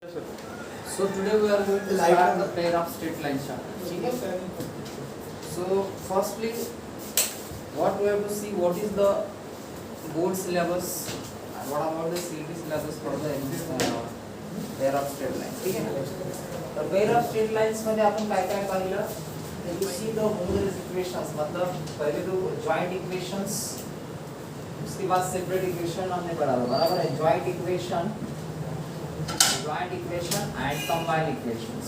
So today we are going to start the pair of straight line chapter. Okay? So firstly, what we have to see, what is the board syllabus and what about the CET syllabus for the pair of straight lines. ठीक है? तर pair of straight lines मध्ये आपण काय काय पाहिलं? You see the homogeneous equations, मतलब पहले तो joint equations, उसके बाद separate equation हमने पढ़ा था, बराबर है? Joint equation and combined equations.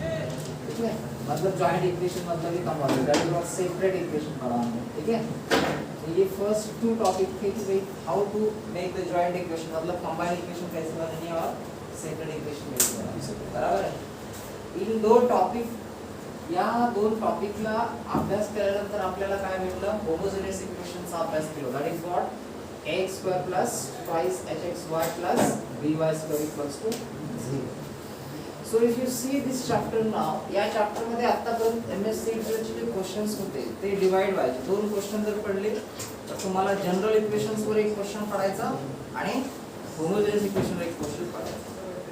ठीक है? मतलब joint equation मतलब ये combined, that is what separate equation पढ़ा हमने, ठीक है? तो ये first two topic थे कि भाई how to make the joint equation, मतलब combined equation कैसे बनानी है और separate equation कैसे बनानी है, बराबर है? इन दो टॉपिक या दोन टॉपिकला अभ्यास केल्यानंतर आपल्याला काय भेटलं? होमोजेनियस इक्वेशनचा अभ्यास केला. That is what ax² plus twice hxy plus by² equals to 0. So if you see this chapter now, या चॅप्टर मध्ये आतापर्यंत एमएससी चे जे क्वेश्चन्स होते ते डिवाइड व्हायचे. दोन क्वेश्चन जर पडले तर तुम्हाला जनरल इक्वेशन्स वर एक क्वेश्चन पडायचा आणि होमोजेनियस इक्वेशन वर एक क्वेश्चन पडायचा.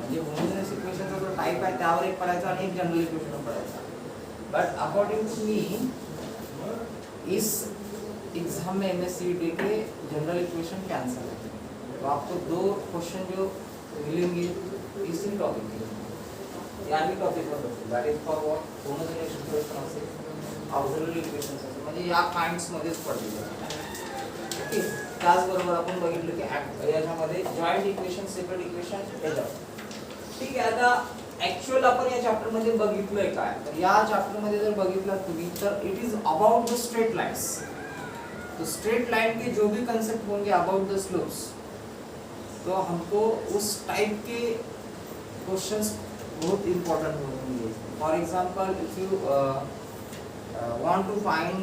म्हणजे होमोजेनियस इक्वेशनचा जो टाइप आहे त्यावर एक पडायचा आणि एक जनरल इक्वेशन पडायचा. बट अकॉर्डिंग टू मी इस एग्जाम में एमएससीईटी के जनरल इक्वेशन कैंसिल है. तो आपको दो क्वेश्चन जो मिलेंगे इसी टॉपिक के यानी topic per that is for what homogeneous equation असेल ऑक्सिलरी इक्वेशन्स असेल म्हणजे या काइंड्स मध्येच पडले. ओके, त्याचबरोबर आपण बघितलं की याच्यामध्ये जॉइंट इक्वेशन सेपरेट इक्वेशन याच्यावर. ठीक आहे, आता ऍक्च्युअल आपण या चॅप्टर मध्ये बघितलंय काय, तर या चॅप्टर मध्ये जर बघितलं तुम्ही तर it is about the straight lines. तो स्ट्रेट लाइन के जो भी कंसेप्ट होंगे अबाउट द स्लोप्स, तो हमको उस टाइप के क्वेश्चंस बहुत इंपॉर्टेंट होंगे. For example if you want to find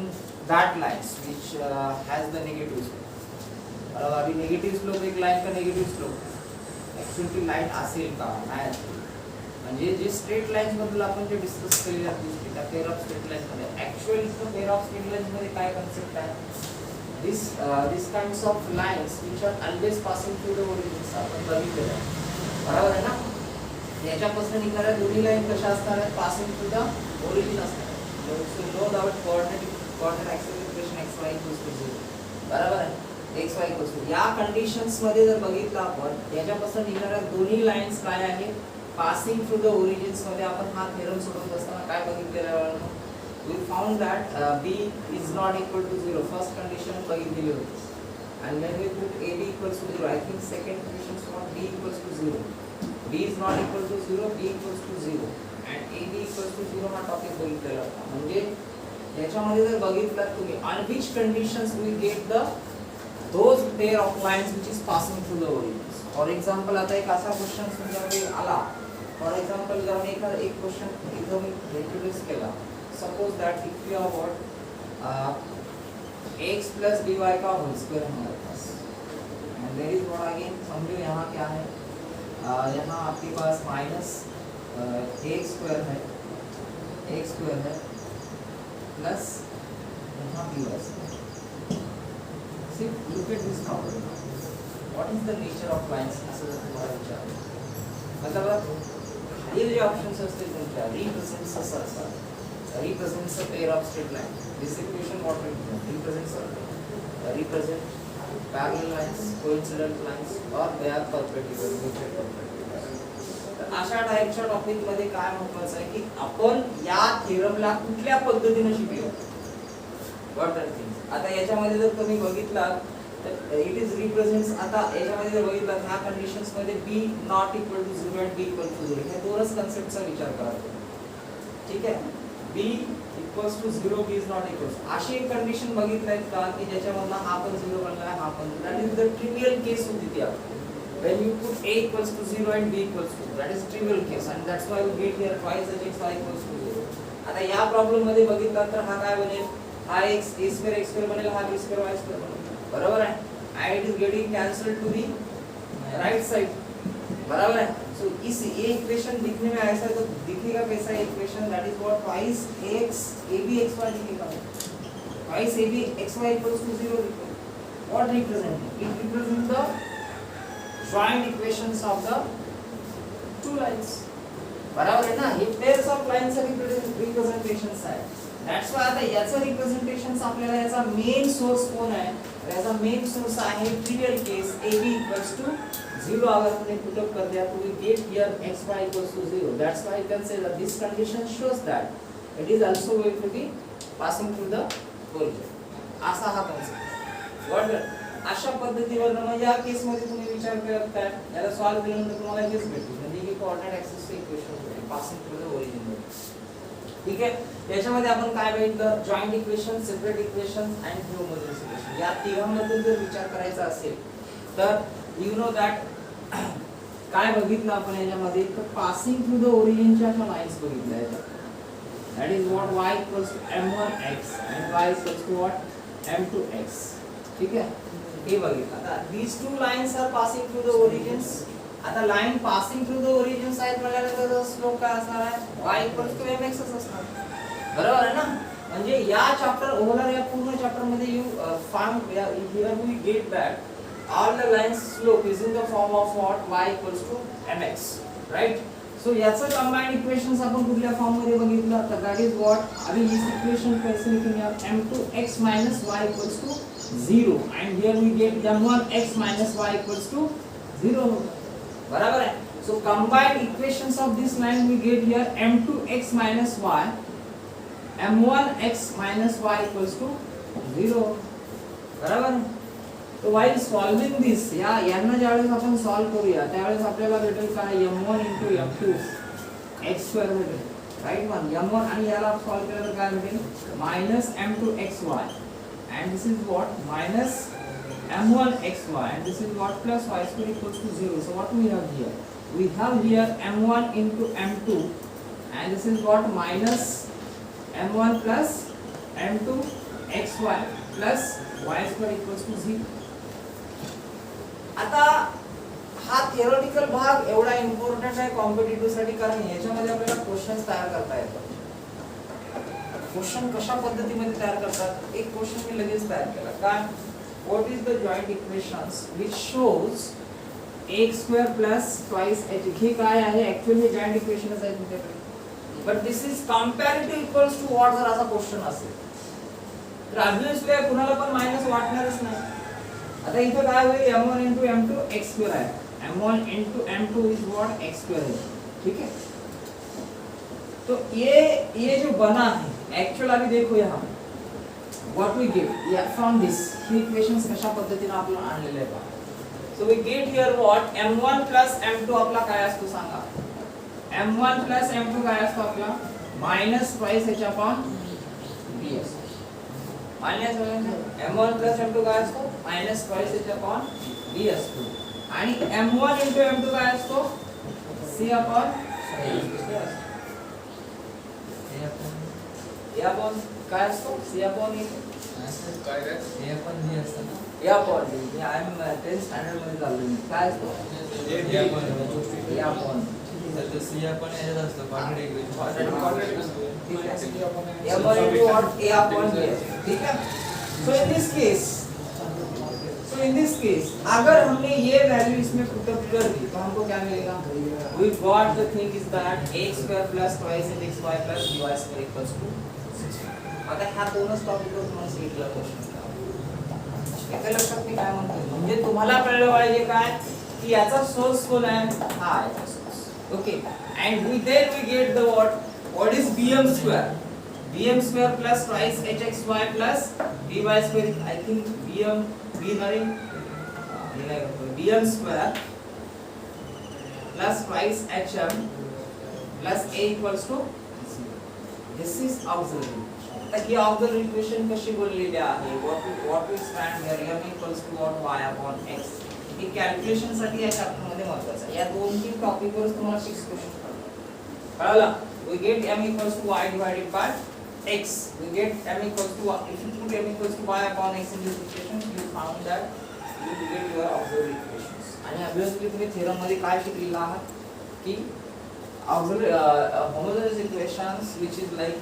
that lines which has the negative slope. अभी नेगेटिव स्लोप एक लाइन का नेगेटिव स्लोप ऍक्च्युअली लाइन असेल का नाही असेल, म्हणजे जे स्ट्रेट लाइन्स बद्दल आपण जे डिस्कस केलेले आहेत त्या पेअर ऑफ स्ट्रेट लाइन्स मध्ये ऍक्च्युअली तो पेअर ऑफ स्ट्रेट लाइन्स मध्ये काय कन्सेप्ट आहे. This kinds of lines which are always passing through the origins आपण बघितलेलं आहे, बरोबर आहे ना. याच्यापासून निघणाऱ्या दोन्ही लाईन कशा असणार आहेत? पासिंग थ्रू द ओरिजिन असणार आहे. So no doubt coordinate acceleration xy equals to 0, बरोबर आहे. xy इक्वल्स टू या कंडिशन्स मध्ये जर बघितलं आपण याच्यापासून निघणाऱ्या दोन्ही लाईन्स काय आहेत? पासिंग थ्रू द ओरिजिन्स मध्ये आपण हा थेरम सोडवत असताना काय बघितलेलं आहे? We found that b is not equal to 0. First condition बघितलेली होती. And when we put ab equals to 0, I think second condition is what b equals to 0. b is not equal to 0, b equals to 0 and ab equals to 0 हा topic बघितलेला होता. म्हणजे याच्यामध्ये जर बघितलं तुम्ही on which conditions we get the those pair of lines which is passing through the origins. For example आता एक असा क्वेश्चन तुमच्याकडे आला. For example जर एक क्वेश्चन एकदम इंट्रोड्यूस केला. Suppose that if we have what x plus by का होल स्क्वायर हमारे pass, and there is what again समझो यहाँ क्या है, यहाँ आपके पास माइनस x स्क्वायर है प्लस यहाँ by स्क्वायर. सिर्फ look at this problem. What is the nature of lines असं जर तुम्हाला विचारलं, मतलब ये जो ऑप्शन्स असते तुमच्या रिप्रेझेंट्स असं असतात. Represents a pair of straight lines. This equation what represents parallel lines, coincident lines, or they are perpendicular, mutual perpendicular. तर अशा टाइपच्या टॉपिक मध्ये काय महत्त्वाचं आहे की आपण या थेरमला कुठल्या पद्धतीने शिकलो. What are things. आता याच्यामध्ये जर तुम्ही बघितलात तर इट इज रिप्रेझेंट्स. आता याच्यामध्ये जर बघितलात ह्या कंडिशन्स मध्ये b नॉट इक्वल टू 0 आणि b इक्वल टू 0 हे दोनच कन्सेप्टचा विचार करा. ठीक आहे. b equals to 0, b is not equals. अशी एक कंडिशन बघितलाय का की ज्याच्यामधला हा पण 0 बनला आहे, हा पण. that is the trivial case होती ती आपली. when you put a equals to 0 and b equals to, that is trivial case and that's why we get here twice hx equals to 0. आता या प्रॉब्लेम मध्ये बघितला तर हा काय बनेल? हा x a square x square बनेल, हा b square y square बनेल, बरोबर आहे. and it is getting cancelled to the right side, बराबर है. सो इस ये इक्वेशन दिखने में ऐसा तो दिखेगा कैसा equation? That is what twice x ab xy दिखेगा. Twice ab xy equals to 0. What represent? It represent the joint equations of the two two lines. बराबर आहे ना, हे पेअर्स ऑफ लाईनचं रिप्रेझेंटेशन्स आहे. दॅट्स वाय आता याचं रिप्रेझेंटेशन्स आपल्याला याचा मेन सोर्स कोण आहे, याचा मेन सोर्स आहे trivial case ab equals to 0 अगर हमने पुट अप कर दिया तो we get here xy equals to 0. That's why you can say that this condition shows that it is also going to be passing through the origin. असा हा concept बरोबर. अशा पद्धतीवर मग या केस मध्ये तुम्ही विचार करताय, याला सॉल्व्ह केल्यानंतर तुम्हाला हेच भेटते, म्हणजे की कोऑर्डिनेट ऍक्सिसचे इक्वेशन होते पासिंग थ्रू द ओरिजिन मध्ये. ठीक आहे, याच्यामध्ये आपण काय बघितलं, जॉइंट इक्वेशन, सेपरेट इक्वेशन आणि होमोजेनियस इक्वेशन. या तिघांबद्दल जर विचार करायचा असेल तर यू नो दॅट काय बघितलं आपण याच्यामध्ये, तर पासिंग थ्रू द ओरिजिनच्या अशा लाईन्स बघितल्या याच्यात. That is what y equals to m1x and y equals to what m2x. ठीक आहे, हे बघितलं. आता these two lines are passing through the origins. आता line passing through the origins आहेत म्हटल्यानंतर स्लोप काय असणार आहे, y इक्वल्स टू mx असणार. बरोबर आहे ना. म्हणजे या चॅप्टर ओव्हरऑल या पूर्ण चॅप्टर मध्ये you found here we get that all the lines slope is in the form of what, y equals to mx, right? So याचं कंबाइंड इक्वेशन्स आपण कुठल्या फॉर्म मध्ये बघितलं, तर दॅट इज व्हॉट, अभी इस इक्वेशन कैसे लिखेंगे आप, m2x minus y equals to 0 and here we get m1x minus y equals to 0. बराबर है. So combined equations of this line we get here m2x minus y, m1x minus y equals to 0. बराबर है. तो while solving this, या यांना ज्यावेळेस आपण solve करूया त्यावेळेस आपल्याला भेटेल काय, m1 into m2 x square भेटेल, राइट. वन m1 आणि याला सॉल्व केलं तर काय भेटेल, minus m2xy and this is what, minus m1xy and this is what, plus y square equals to 0. So what we have here, we have here m1 into m2 and this is what, minus m1 plus m2 xy plus y square equals to 0. आता हा theoretical भाग एवढा important आहे competitive साठी, कारण याच्यामध्ये आपल्याला questions तयार करता येतात. क्वेश्चन कशा पद्धतीमध्ये तयार करतात, एक क्वेश्चन मी लगेच तयार केला. काय, what is the joint equations which shows x square plus twice h. हे काय आहे, ऍक्च्युअली हे जॉइंट इक्वेशनच आहे तुमच्याकडे, but this is comparative equals to what. जर असा क्वेश्चन असेल तर ऑब्व्हियसली कुणाला पण मायनस वाटणारच नाही. आता इथं काय होईल, m1 into m2 x square आहे, m1 into m2 is what, x square है. ठीक है, तो ये जो बना है एक्चुअल, अभी देखो यहाँ what we get from this, ही इक्वेशंस कशा पद्धतीने आपण आणलेले आहे पहा. So we get here what, m1 plus m2 आपला काय असतो सांगा, m1 plus m2 काय असतो आपला, minus twice h upon b असतो. मायनस m1 plus m2 काय असतो, minus twice h upon b असतो. आणि m1 into m2 काय असतो, c अपॉन a अपॉन काय असतो, c अपॉन a काय रे, a अपॉन b असतो ना, a upon b. I am 10th standard मध्ये चाललो मी. काय असतो, a अपॉन तर c अपॉन याच्यात असतो क्वाड्रेटिक इक्वेशन. ठीक है, a upon into what, a upon b. ठीक है. So in this case अगर हमने ये वैल्यू इसमें पुट अप कर दी तो हमको क्या मिलेगा, we got the thing is that x square plus twice xy plus dy square equals to 6. आता ह्या दोनच टॉपिकवर तुम्हाला सांगितलं क्वेश्चन. एका लक्षात मी काय म्हणतोय, म्हणजे तुम्हाला कळलं पाहिजे काय, की याचा सोर्स कोण आहे, हा याचा source. Okay, and we get the what is bm square plus twice hxy plus dy square. I think bm bm square plus twice hm plus a equals to 0. This is auxiliary. आता ही auxiliary equation कशी बनलेली आहे, what we stand here, m equals to what, y upon x. हे calculation साठी या chapter मध्ये महत्त्वाचं आहे. या दोन तीन टॉपिक वर तुम्हाला 6 क्वेश्चन कळलं. We get m equals to y divided by x. We get m equals to, if you put m equals to y upon x in this equation, you found that you will get your auxiliary equations. आणि obviously तुम्ही theorem मध्ये काय शिकलेला आहात की auxiliary homogeneous equations which is like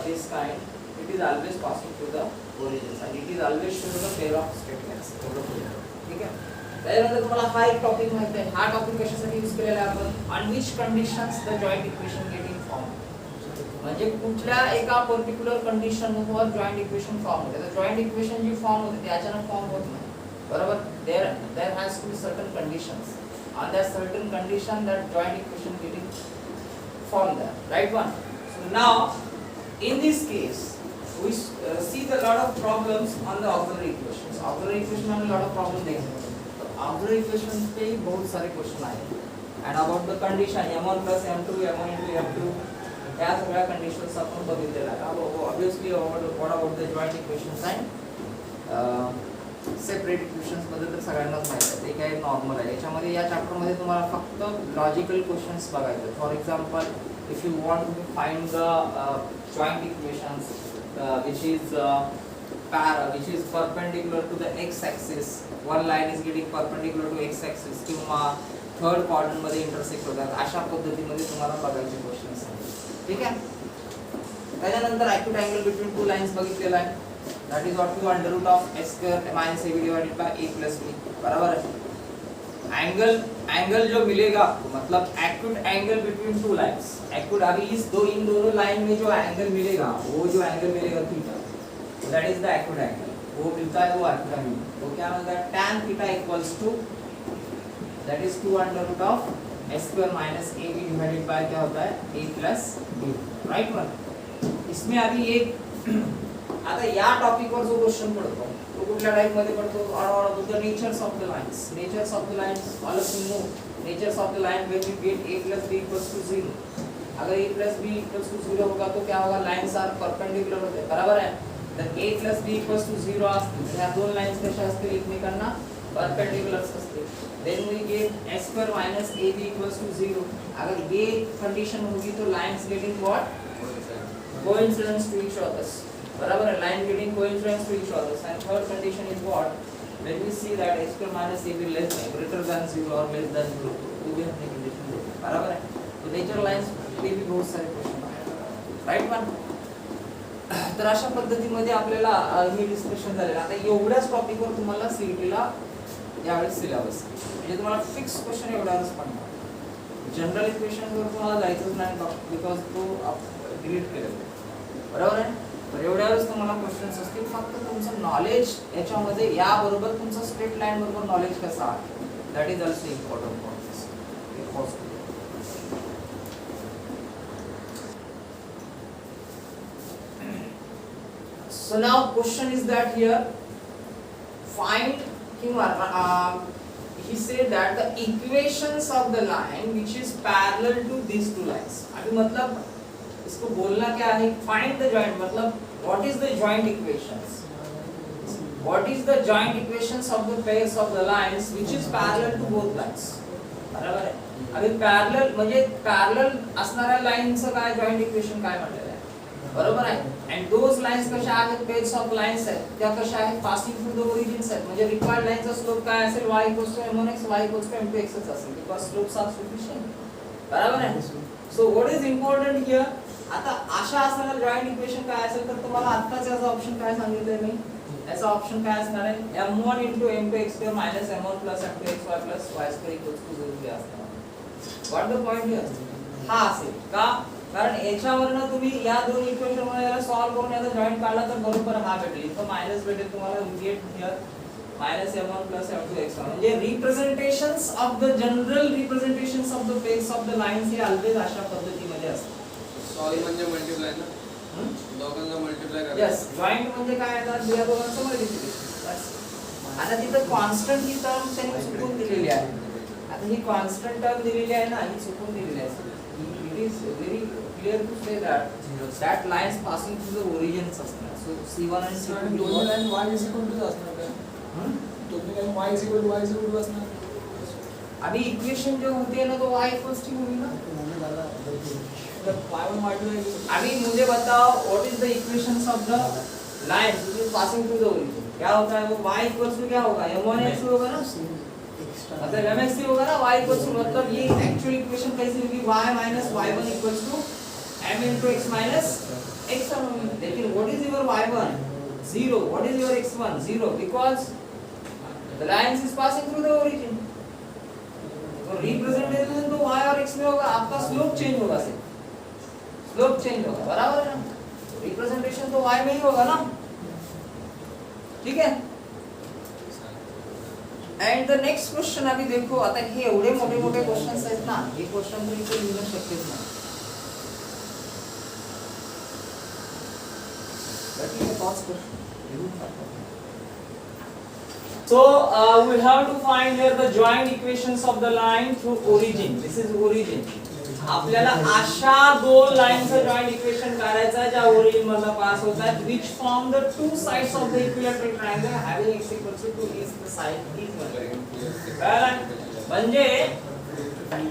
this kind, it is always passing through the origins and it is always shows the pair of straight lines. ठीक है. त्याच्यानंतर तुम्हाला हा एक टॉपिक माहिती आहे. हा टॉपिक कशासाठी यूज केलेला आहे आपण? On which conditions the joint equation getting form. म्हणजे कुठल्या एका पर्टिक्युलर कंडिशनवर जॉइंट इक्वेशन फॉर्म होते. तर जॉइंट इक्वेशन जी फॉर्म होते ते अचानक फॉर्म होत नाही. बरोबर. There has to be certain conditions. On that certain condition that joint equation getting formed there, right one. So now in this case we see the lot of problems on the auxiliary equations. Auxiliary equation में lot of problem देखेंगे. तो auxiliary equation पे ही बहुत सारे question आए. And about the condition m1 plus m2 m1 into m2 या सगळ्या conditions आपण बघितलेल्या आहेत. Obviously what about the joint equations and separate equations मध्ये तर सगळ्यांनाच माहिती आहे, ते काय नॉर्मल आहे. याच्यामध्ये या चॅप्टर मध्ये तुम्हाला फक्त लॉजिकल क्वेश्चन्स बघायचे. For example if you want to find the joint equations which is perpendicular to the x axis, one line is getting perpendicular to x axis किंवा थर्ड क्वाड्रंट मध्ये intersect होतात, अशा पद्धतीमध्ये तुम्हाला बघायचे क्वेश्चन्स आहेत. ठीक आहे. त्याच्यानंतर acute angle between two lines बघितलेला आहे. That is what to under root of x square minus ab divided by a plus b. बराबर है. एंगल जो मिलेगा आपको, मतलब acute angle between two lines. Acute अभी इन दोनों लाइन में जो एंगल मिलेगा, वो जो एंगल मिलेगा theta, that is the acute angle. वो मिलता है वो एक्यूट एंगल. तो क्या मिलता है? tan theta equals to that is 2 under root of x square minus ab divided by क्या होता है? a plus b. Right one. इसमें अभी एक आता या टॉपिक वर जो क्वेश्चन पडतो तो कुठल्या टाइप मध्ये पडतो? All the natures of the lines. Natures of the lines all of you know. Natures of the line when you get a plus b equals to 0. अगर a plus b equals to 0 होगा तो क्या होगा? Lines R perpendicular होते हैं. बराबर है. तर a plus b equals to 0 असतील ह्या दोन लाइन्स कशा असतील? एकमेकांना परपेंडिकुलर असतील. Then we get x square minus ab equals to 0. अगर ये कंडीशन होगी तो lines getting what? Coincidence to each others. बराबर है. line getting coincidence to each other. And third condition is what? When we see that x square minus ab less than greater than 0 or less than 0, तो भी हमने condition दी. बराबर है. तो nature lines पे भी बहुत सारे क्वेश्चन आहेत. Right one. तर अशा पद्धतीमध्ये आपल्याला हे डिस्कशन झालेलं. आता एवढ्याच टॉपिकवर तुम्हाला सीईटीला यावेळेस सिलेबस म्हणजे तुम्हाला फिक्स क्वेश्चन एवढ्यावरच पडणार. जनरल इक्वेशनवर तुम्हाला जायचंच नाही बिकॉज तो डिलीट केलेला आहे. बरोबर आहे. तर एवढ्यावरच तुम्हाला क्वेश्चन्स असतील. फक्त तुमचं नॉलेज याच्यामध्ये याबरोबर तुमचं स्ट्रेट लाईन बरोबर नॉलेज कसं आहे, that is also important for this. So now question is that here find he said that the equations of the line which is parallel to these two lines. अभी मतलब इसको बोलना क्या है? Find the joint, मतलब what is the joint equations. What is the joint equations of the pairs of the lines which is parallel to both lines. बरोबर आहे. अभी पॅरलल म्हणजे पॅरलल असणाऱ्या लाईनचं काय जॉइंट इक्वेशन काय म्हटलेलं आहे? बरोबर आहे. एंड दोज लाइन्स कशा आहेत? पेयर्स ऑफ लाइन्स आहेत. त्या कशा आहेत? पासिंग थ्रू द ओरिजिन्स आहेत. म्हणजे रिक्वायर्ड लाईनचा स्लोप काय असेल? y m1x y m2x असेल बिकॉज स्लोप्स आर सफिशिएंट. बरोबर आहे. So what is important here? आता अशा असणारा जॉइंट इक्वेशन काय असेल तर तुम्हाला आत्ताच याचा ऑप्शन काय सांगितलंय मी? याचा ऑप्शन काय असणार आहे? m1 m2x2 m1 m2xy y2 0 हे असणार. What the point here? हा असेल का? कारण याच्यावरनं तुम्ही या दोन इक्वेशन मध्ये याला सॉल्व करून याचा जॉइंट काढला तर बरोबर हा भेटेल. तो मायनस भेटेल तुम्हाला. गेट हियर m1 m2x म्हणजे representations of the general representations of the pairs of the lines हे ऑलवेज अशा पद्धतीमध्ये असतात. सॉरी म्हणजे मल्टिप्लाय ना, दोघांना मल्टिप्लाय करायचं. यस. जॉइंट म्हणजे काय आहे? या दोघांचं मल्टिप्लिकेशन. आता तिथं कॉन्स्टंट ही टर्म त्यांनी चुकून दिलेली आहे. आता ही कॉन्स्टंट टर्म दिलेली आहे ना, ही चुकून दिलेली आहे. It is very clear to say that lines passing through the origins असणार. So C1 and C2 दोन्ही line y is equal to असणार का? दोन्ही line y is equal to असणार. अभी इक्वेशन जो होती है ना तो y equals to होगी ना. अभी मुझे बताओ what is the equations of the line which is passing through the origin. क्या होता है वो? y इक्वल्स टू क्या होगा? m1x होगा ना, मतलब mx होगा ना. y इक्वल्स टू मतलब ये एक्चुअल इक्वेशन कैसी होगी? y minus y1 equals to m into x minus x1 होगी. लेकिन what is your y1? 0. What is your x1? 0 because The lines is passing through the origin. तो representation तो y और x में होगा, आपका स्लोप चेंज होगा सिर्फ, स्लोप चेंज होगा, बराबर है ना? रिप्रेजेंटेशन तो y में ही होगा ना, ठीक है? एंड द नेक्स्ट क्वेश्चन अभी देखो आता है, हे एवढे मोठे मोठे क्वेश्चन्स आहेत ना, हे क्वेश्चन तर इथे लिहिणं शक्यच नाही. ठीक है, पाच question. So we have to find here the joint equations of the line through origin. This is origin. आपल्याला अशा दोन लाईनचं जॉइंट इक्वेशन काढायचं आहे ज्या ओरिजिन मधला पास होत आहेत, which form the two sides of the equilateral triangle having x equals to 2 is the side is one. म्हणजे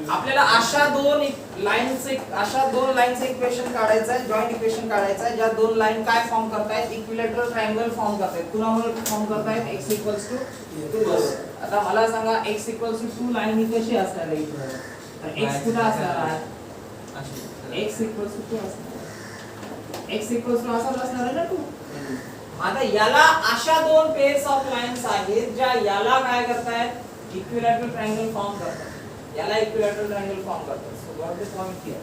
आपल्याला अशा दोन लाईनचं इक्वेशन काढायचं आहे, जॉइंट इक्वेशन काढायचं आहे ज्या दोन लाईन काय फॉर्म करतायत, इक्विलॅटरल ट्रायंगल फॉर्म करतायत. कुणामुळे फॉर्म करतायत? x equals to 2. आता मला सांगा x इक्वल्स टू 2 लाईन ही कशी असणार आहे? तर x कुठे असणार आहे? x इक्वल्स टू 2 असणार. x इक्वल्स टू असणार आहे ना 2. आता याला अशा दोन पेयर्स ऑफ लाईन्स आहेत ज्या याला काय करतायत? इक्विलॅटरल ट्रायंगल फॉर्म करतात. याला इक्विलैटरल ट्रायंगल फॉर्म करता है. So what is the point here?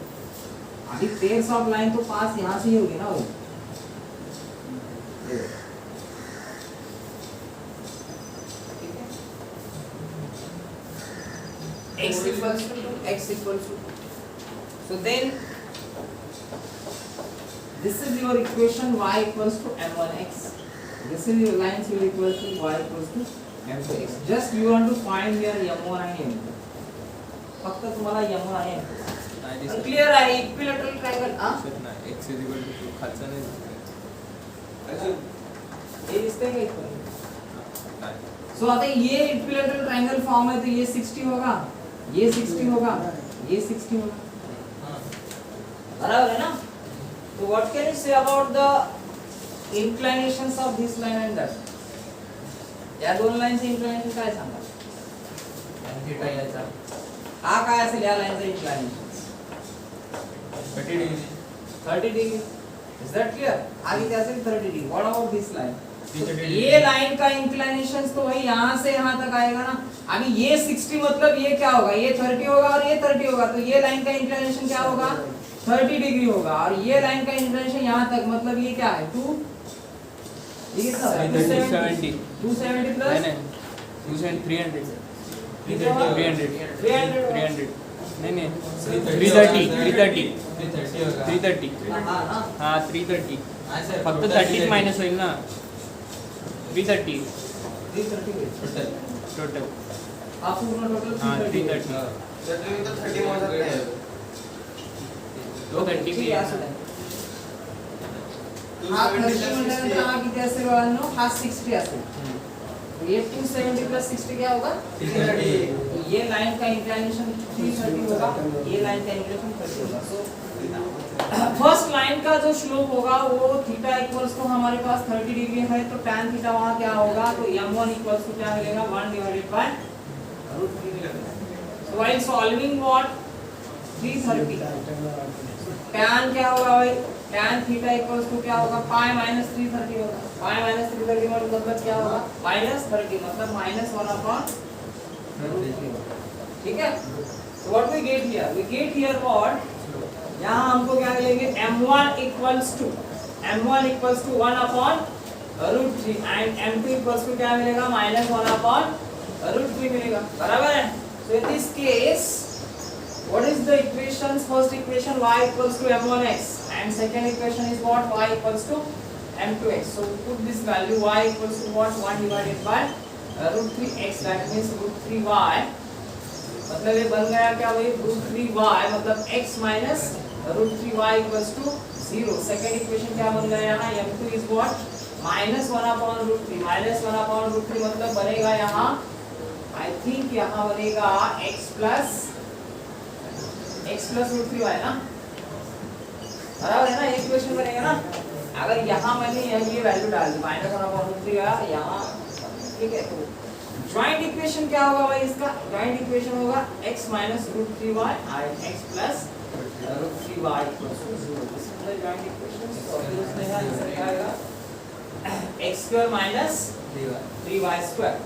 अभी पेयर्स ऑफ लाइन तो पास यहां से ही होगी ना वो. x equals to 2, x equals to 2. So then this is your equation y equals to m1x. This is your lines will equal to y equals to m2x. Just you want to find here m1 and m2. फक्त तुम्हाला m1 आणि m2 clear आहे. Equilateral triangle x = 2 खालचा नाही ये दिसते है equal. So आता ये इक्विलैटरल ट्रायंगल फॉर्म है तो ये 60 होगा, ये 60 होगा, ये 60 होगा, बराबर है ना? तो what can you say about the inclinations of this line end that? या दोन लाईनचे इंक्लिनेशन काय सांगा? थीटा याचा हा काय असेल या लाईनचा inclination? 30 degree. 30 degree. Is that clear? आगे क्या असेल 30 degree. What about this line? ये लाइन का इंक्लिनेशन तो वही यहाँ से यहाँ तक आएगा ना. अभी ये 60 मतलब ये क्या होगा? ये 30 होगा और ये 30 होगा, तो ये लाइन का इंक्लिनेशन क्या होगा? 30 डिग्री होगा. और ये लाइन का इंक्लिनेशन यहाँ तक मतलब ये क्या है? 2 ये कितना है? 270. 270 प्लस 300. 330. हाँ 330. फक्त 30 माइनस होईल ना. 330 टोटल. हा पूर्ण टोटल 330. तो 30 मोजत नाही. 230 भी हा 30 म्हणजे हा किती असेल बाळांनो? हा 60 असेल. ये 270 प्लस 60 क्या होगा? 330. ये लाइन का इंक्लिनेशन 330 होगा, ये लाइन का इंक्लिनेशन 30 होगा. सो फर्स्ट लाइन का जो स्लोप होगा वो थीटा इक्वल्स टू हमारे पास 30 डिग्री है, तो tan थीटा वहां क्या होगा? तो m1 इक्वल्स टू क्या मिलेगा? 1 डिवाइडेड बाय √3 मिलेगा. So while solving what? 330. tan क्या होगा भाई? tan थीटा इक्वल्स टू क्या होगा? पाई माइनस 330 होगा. पाई माइनस 330 मतलब क्या होगा? माइनस 30 मतलब -1/√3. ठीक है? So what we get here? We get here what? यहाँ हमको क्या मिलेंगे? m1 equals to 1/√3 and m2 equals to क्या मिलेगा? -1/√3 मिलेगा. बराबर है? So in this case what is the equations? First equation y equals to m1x and second equation is what? Y equals to m2x. So put this value y equals to what? 1 divided by √3x, that means √3y. मतलब ये बन गया क्या भाई? √3y मतलब x minus √3y equals to 0. Second equation क्या बन गया यहाँ? m2 is what? -1/√3. -1/√3 मतलब बनेगा यहाँ, I think यहाँ बनेगा x plus √3y ना, बराबर है ना? ये इक्वेशन बनेगा ना. अगर यहाँ मैंने ये वैल्यू डाल दी -1/√3 यहाँ, ठीक है? तो ज्वाइंट इक्वेशन क्या होगा भाई? इसका ज्वाइंट इक्वेशन होगा x minus √3y and x plus √3y equals to 0. This is the joint equation. तो फिर उसमें है आंसर क्या आएगा? x square minus 3y square.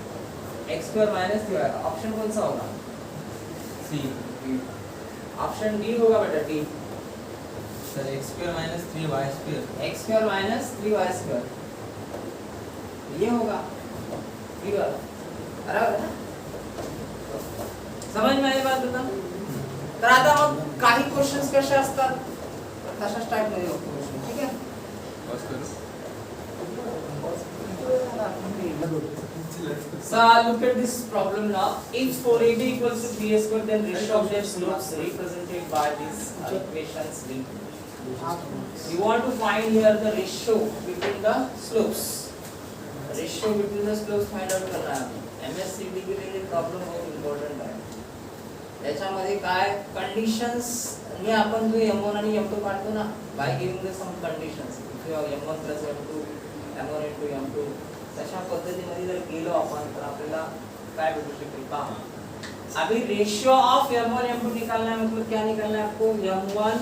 X square minus 3 आएगा। ऑप्शन कौन सा होगा? सी ऑप्शन डी होगा बेटा, D. Sir x square minus 3y square x square minus 3y square ये होगा डी वाला। बराबर है ना? समझ में आई बात बेटा? तर आता मग काही क्वेश्चन्स कसे असतात तशाच टाइप मध्ये होतो क्वेश्चन, ठीक आहे? बस करू So look at this problem now. If for AB equals to 3a square, then ratio of their slopes represented by these equations. We want to find here the ratio between the slopes. Ratio between the slopes find out करना है. MSCD के लिए problem बहुत important है. याच्यामध्ये काय conditions ने आपण जो M1 आणि M2 काढतो ना, by giving the some conditions. If you have M1 plus M2, M1 into M2, तशा पद्धतीमध्ये जर गेलो आपण तर आपल्याला काय भेटू शकेल पहा. अभी रेशियो ऑफ M1 M2 निकालना है, मतलब क्या निकालना है आपको? M1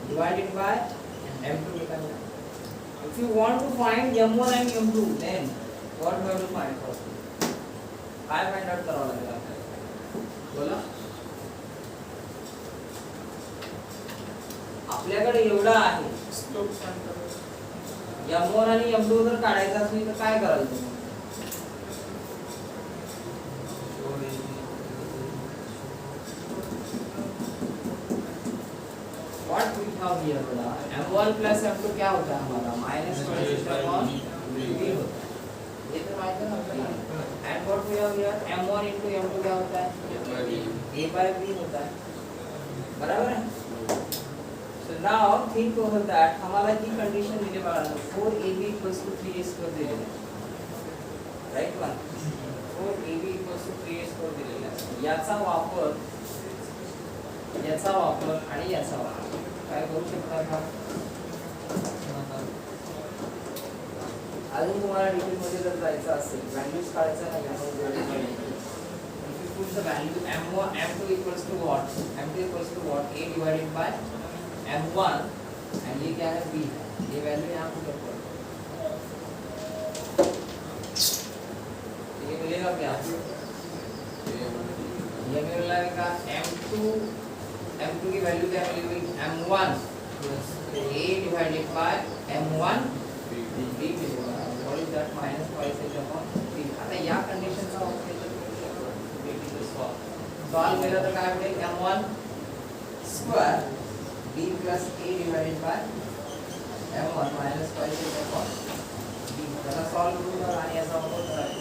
divided by M2 निकालना है. If you want to find M1 and M2, then what we have to find first? काय find out करावं लागेल आपल्याला? बोला. आपल्याकडे एवढा आहे स्लोप M1 आणि M2 जर काढायचा असेल तर काय कराल तुम्ही? What we have here बोला M1 plus M2 क्या होता है हमारा? माइनस अपॉन B होता है. ये तो माइनस है ना आपका. And what we have here M1 into M2 क्या होता है? A by B होता है. बराबर है? So now think over that. हमारा की कंडीशन दिले बाळा 4AB equals to 3A square दिलेला आहे. Right one. 4AB equals to 3A square दिलेला आहे. याचा वापर आणि याचा वापर काय करू शकता का? अजून तुम्हाला डिटेल मध्ये जर जायचं असेल, व्हॅल्यूज काढायचं नाही यामध्ये. If you put the value M1 M2 equals to what? M2 equals to what? A divided by M1 and ये क्या है B है. ये वैल्यू यहाँ पे कर दो. ये मिलेगा क्या? ये मिलेगा M2 की वैल्यू क्या मिलेगी? M1 A divided by M1 B मिलेगा. What is that? minus twice h upon 3. आता या कंडिशनचा वापर करून सॉल्व केलं तर काय मिळेल? M1 square B plus A divided by M1 minus 5 upon B. त्याला सॉल्व करूया आणि याचा वापर करायचा.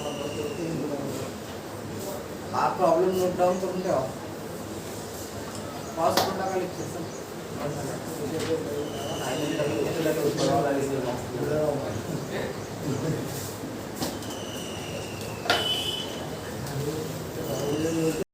हा प्रॉब्लेम नोट डाउन करून ठेवा. पॉज करून टाका लेक्चर.